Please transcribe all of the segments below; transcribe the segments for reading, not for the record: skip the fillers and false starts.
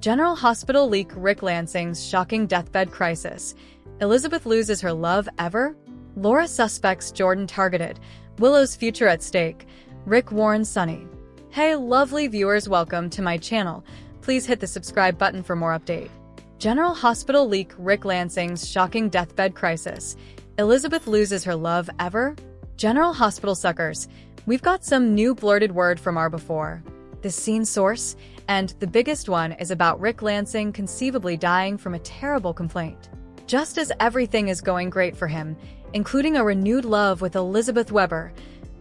General Hospital leak: Rick Lansing's shocking deathbed crisis. Elizabeth loses her love ever? Laura suspects Jordan targeted. Willow's future at stake. Rick warns Sunny. Hey lovely viewers, welcome to my channel. Please hit the subscribe button for more update. General Hospital leak: Rick Lansing's shocking deathbed crisis. Elizabeth loses her love ever? General Hospital suckers, we've got some new blurted word from our before. The scene source, and the biggest one is about Rick Lansing conceivably dying from a terrible complaint. Just as everything is going great for him, including a renewed love with Elizabeth Weber,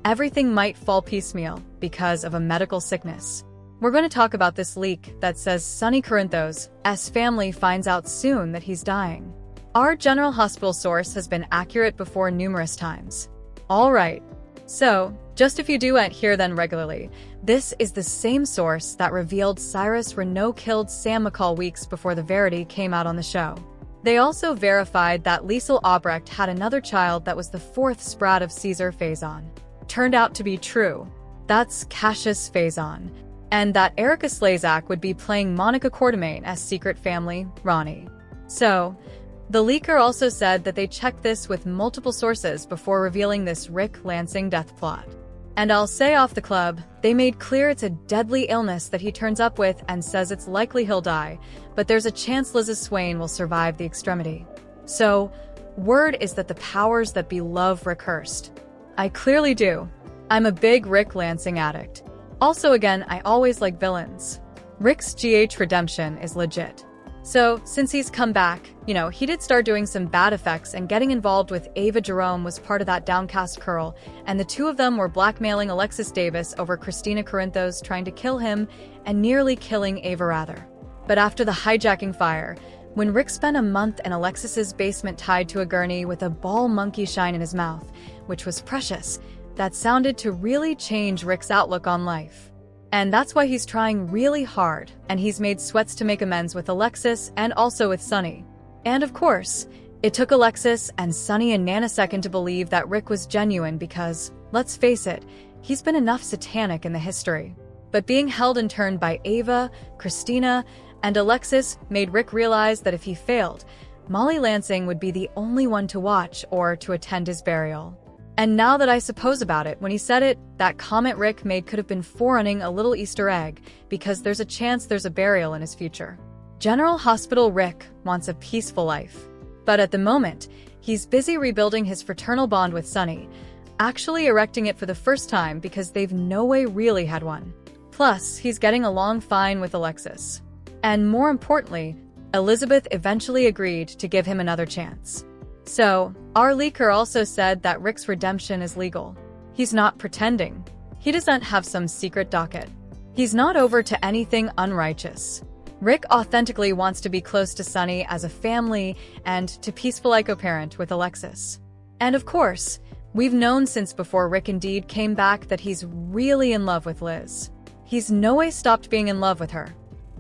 everything might fall piecemeal because of a medical sickness. We're going to talk about this leak that says Sonny Corinthos' family finds out soon that he's dying. Our General Hospital source has been accurate before numerous times. Alright, so, just if you do hear them regularly, this is the same source that revealed Cyrus Renaud killed Sam McCall weeks before the verity came out on the show. They also verified that Liesl Obrecht had another child that was the fourth sprat of Caesar Faison. Turned out to be true. That's Cassius Faison. And that Erica Slezak would be playing Monica Quartermain as secret family, Ronnie. So, the leaker also said that they checked this with multiple sources before revealing this Rick Lansing death plot. And I'll say off the club, they made clear it's a deadly illness that he turns up with and says it's likely he'll die, but there's a chance Liz Swain will survive the extremity. So, word is that the powers that be love Rick Hurst. I clearly do. I'm a big Rick Lansing addict. Also again, I always like villains. Rick's GH redemption is legit. So, since he's come back, he did start doing some bad effects, and getting involved with Ava Jerome was part of that downcast curl, and the two of them were blackmailing Alexis Davis over Christina Corinthos trying to kill him and nearly killing Ava rather. But after the hijacking fire, when Rick spent a month in Alexis's basement tied to a gurney with a ball monkey shine in his mouth, which was precious, that sounded to really change Rick's outlook on life. And that's why he's trying really hard, and he's made sweats to make amends with Alexis and also with Sunny. And of course, it took Alexis and Sunny a nanosecond to believe that Rick was genuine because, let's face it, he's been enough satanic in the history. But being held and turned by Ava, Christina, and Alexis made Rick realize that if he failed, Molly Lansing would be the only one to watch or to attend his burial. And now that I suppose about it, when he said it, that comment Rick made could have been forerunning a little Easter egg, because there's a chance there's a burial in his future. General Hospital Rick wants a peaceful life. But at the moment, he's busy rebuilding his fraternal bond with Sunny, actually erecting it for the first time because they've no way really had one. Plus, he's getting along fine with Alexis. And more importantly, Elizabeth eventually agreed to give him another chance. So, our leaker also said that Rick's redemption is legal. He's not pretending. He doesn't have some secret docket. He's not over to anything unrighteous. Rick authentically wants to be close to Sunny as a family and to peaceful like a parent with Alexis. And of course, we've known since before Rick indeed came back that he's really in love with Liz. He's no way stopped being in love with her.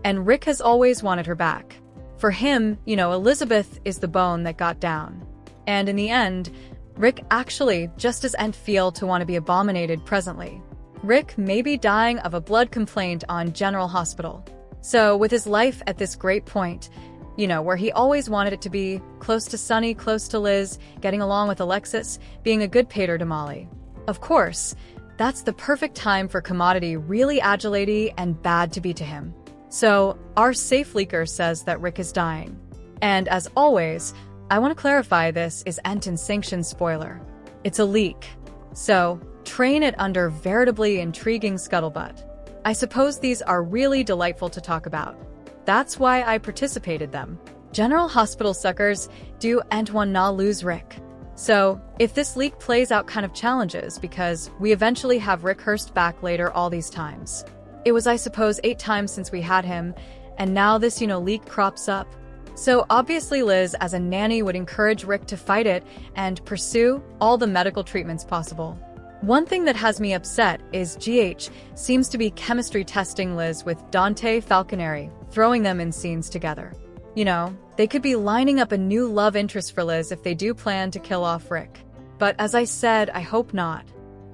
And Rick has always wanted her back. For him, Elizabeth is the bone that got down. And in the end, Rick actually just doesn't feel to want to be abominated presently. Rick may be dying of a blood complaint on General Hospital. So with his life at this great point, where he always wanted it to be, close to Sunny, close to Liz, getting along with Alexis, being a good pater to Molly. Of course, that's the perfect time for commodity really adulatory and bad to be to him. So, our safe leaker says that Rick is dying. And as always, I want to clarify this isn't an sanctioned spoiler. It's a leak. So, train it under veritably intriguing scuttlebutt. I suppose these are really delightful to talk about. That's why I participated them. General Hospital suckers do and want to lose Rick. So, if this leak plays out kind of challenges because we eventually have Rick Hurst back later all these times. It was I suppose 8 times since we had him, and now this leak crops up. So obviously Liz as a nanny would encourage Rick to fight it and pursue all the medical treatments possible. One thing that has me upset is GH seems to be chemistry testing Liz with Dante Falconeri, throwing them in scenes together. They could be lining up a new love interest for Liz if they do plan to kill off Rick. But as I said, I hope not.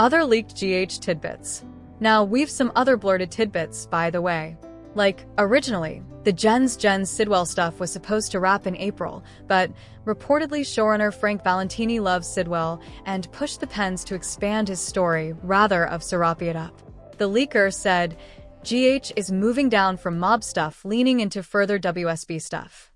Other leaked GH tidbits. Now, we've some other blurted tidbits, by the way. Like, originally, the Jen Sidwell stuff was supposed to wrap in April, but reportedly showrunner Frank Valentini loves Sidwell and pushed the pens to expand his story rather of syrupy it up. The leaker said, GH is moving down from mob stuff leaning into further WSB stuff.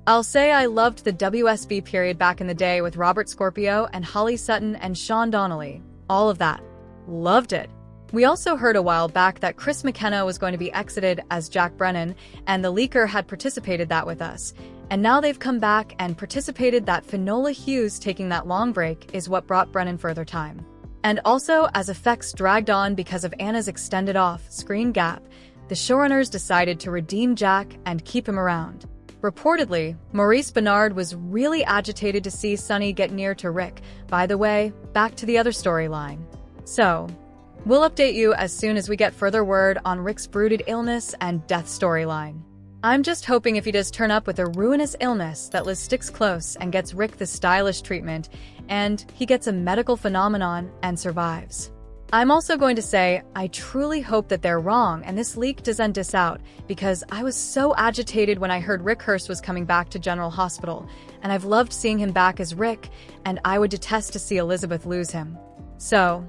I'll say I loved the WSB period back in the day with Robert Scorpio and Holly Sutton and Sean Donnelly. All of that. Loved it. We also heard a while back that Chris McKenna was going to be exited as Jack Brennan, and the leaker had participated that with us. And now they've come back and participated that Finola Hughes taking that long break is what brought Brennan further time. And also, as effects dragged on because of Anna's extended off-screen gap, the showrunners decided to redeem Jack and keep him around. Reportedly, Maurice Benard was really agitated to see Sonny get near to Rick. By the way, back to the other storyline. So, we'll update you as soon as we get further word on Rick's brooded illness and death storyline. I'm just hoping if he does turn up with a ruinous illness that Liz sticks close and gets Rick the stylish treatment, and he gets a medical phenomenon and survives. I'm also going to say, I truly hope that they're wrong and this leak doesn't diss out, because I was so agitated when I heard Rick Hurst was coming back to General Hospital, and I've loved seeing him back as Rick, and I would detest to see Elizabeth lose him. So,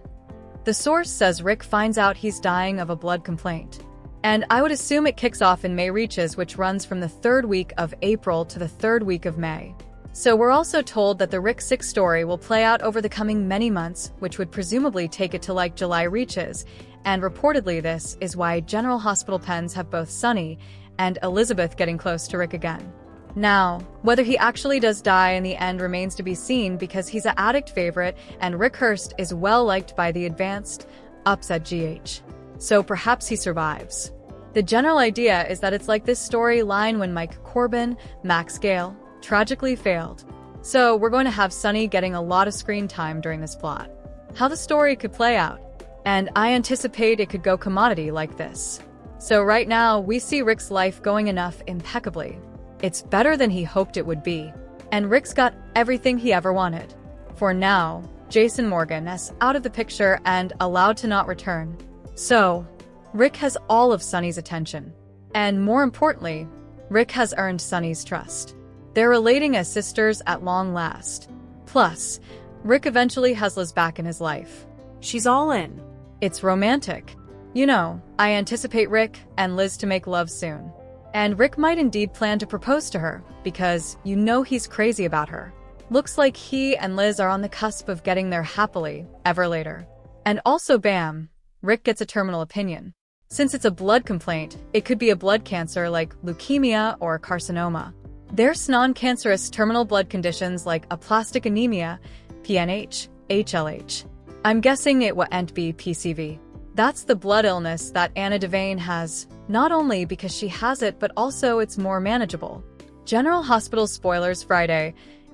the source says Rick finds out he's dying of a blood complaint. And I would assume it kicks off in May Reaches, which runs from the 3rd week of April to the 3rd week of May. So we're also told that the Rick 6 story will play out over the coming many months, which would presumably take it to like July Reaches, and reportedly this is why General Hospital pens have both Sonny and Elizabeth getting close to Rick again. Now, whether he actually does die in the end remains to be seen because he's an addict favorite and Rick Hurst is well liked by the advanced ups at GH. So perhaps he survives. The general idea is that it's like this storyline when Mike Corbin, Max Gale, tragically failed. So we're going to have Sonny getting a lot of screen time during this plot. How the story could play out. And I anticipate it could go commodity like this. So right now, we see Rick's life going enough impeccably. It's better than he hoped it would be. And Rick's got everything he ever wanted. For now, Jason Morgan is out of the picture and allowed to not return. So, Rick has all of Sonny's attention. And more importantly, Rick has earned Sonny's trust. They're relating as sisters at long last. Plus, Rick eventually has Liz back in his life. She's all in. It's romantic. You know, I anticipate Rick and Liz to make love soon. And Rick might indeed plan to propose to her, because you know he's crazy about her. Looks like he and Liz are on the cusp of getting there happily, ever later. And also bam, Rick gets a terminal opinion. Since it's a blood complaint, it could be a blood cancer like leukemia or carcinoma. There's non-cancerous terminal blood conditions like aplastic anemia, PNH, HLH. I'm guessing it won't be PCV. That's the blood illness that Anna Devane has, not only because she has it but also it's more manageable. General Hospital spoilers Friday,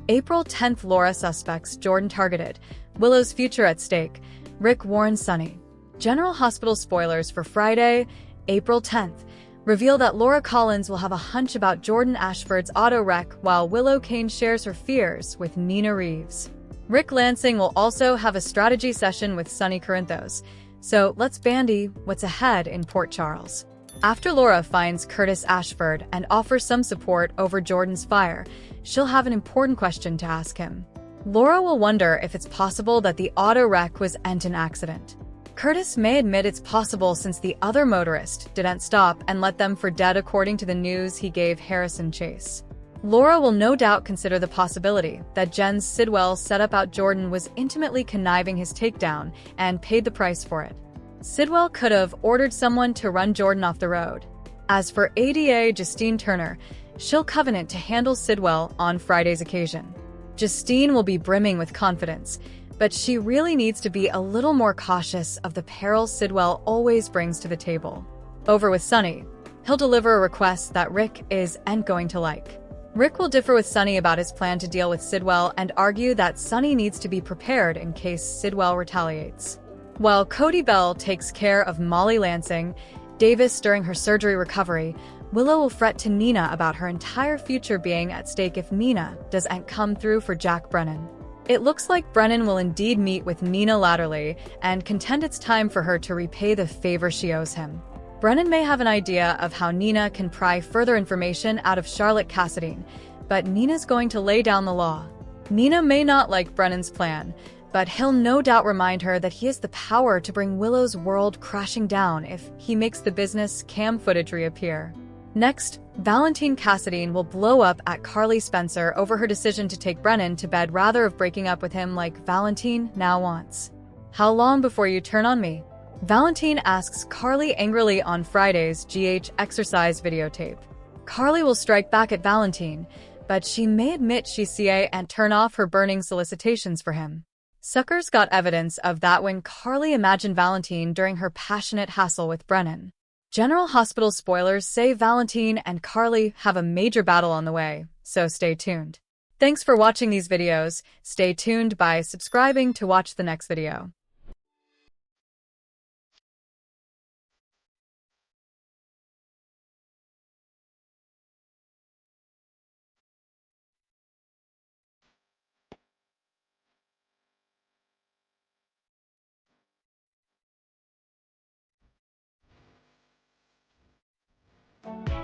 April 10th. Laura suspects Jordan targeted, Willow's future at stake, Rick warns Sonny. General Hospital spoilers for Friday, April 10th. Reveal that Laura Collins will have a hunch about Jordan Ashford's auto wreck while Willow Kane shares her fears with Nina Reeves. Rick Lansing will also have a strategy session with Sonny Corinthos. So let's bandy what's ahead in Port Charles. After Laura finds Curtis Ashford and offers some support over Jordan's fire, she'll have an important question to ask him. Laura will wonder if it's possible that the auto wreck was an accident. Curtis may admit it's possible since the other motorist didn't stop and let them for dead according to the news he gave Harrison Chase. Laura will no doubt consider the possibility that Jen Sidwell set up out Jordan was intimately conniving his takedown and paid the price for it. Sidwell could have ordered someone to run Jordan off the road. As for ADA Justine Turner, she'll covenant to handle Sidwell on Friday's occasion. Justine will be brimming with confidence, but she really needs to be a little more cautious of the perils Sidwell always brings to the table. Over with Sonny. He'll deliver a request that Rick isn't going to like. Rick will differ with Sonny about his plan to deal with Sidwell and argue that Sonny needs to be prepared in case Sidwell retaliates. While Cody Bell takes care of Molly Lansing, Davis during her surgery recovery, Willow will fret to Nina about her entire future being at stake if Nina doesn't come through for Jack Brennan. It looks like Brennan will indeed meet with Nina latterly and contend it's time for her to repay the favor she owes him. Brennan may have an idea of how Nina can pry further information out of Charlotte Cassadine, but Nina's going to lay down the law. Nina may not like Brennan's plan, but he'll no doubt remind her that he has the power to bring Willow's world crashing down if he makes the business cam footage reappear. Next, Valentine Cassadine will blow up at Carly Spencer over her decision to take Brennan to bed rather of breaking up with him like Valentine now wants. "How long before you turn on me?" Valentine asks Carly angrily on Friday's GH exercise videotape. Carly will strike back at Valentine, but she may admit she's CA and turn off her burning solicitations for him. Suckers got evidence of that when Carly imagined Valentine during her passionate hassle with Brennan. General Hospital spoilers say Valentine and Carly have a major battle on the way, so stay tuned. Thanks for watching these videos. Stay tuned by subscribing to watch the next video.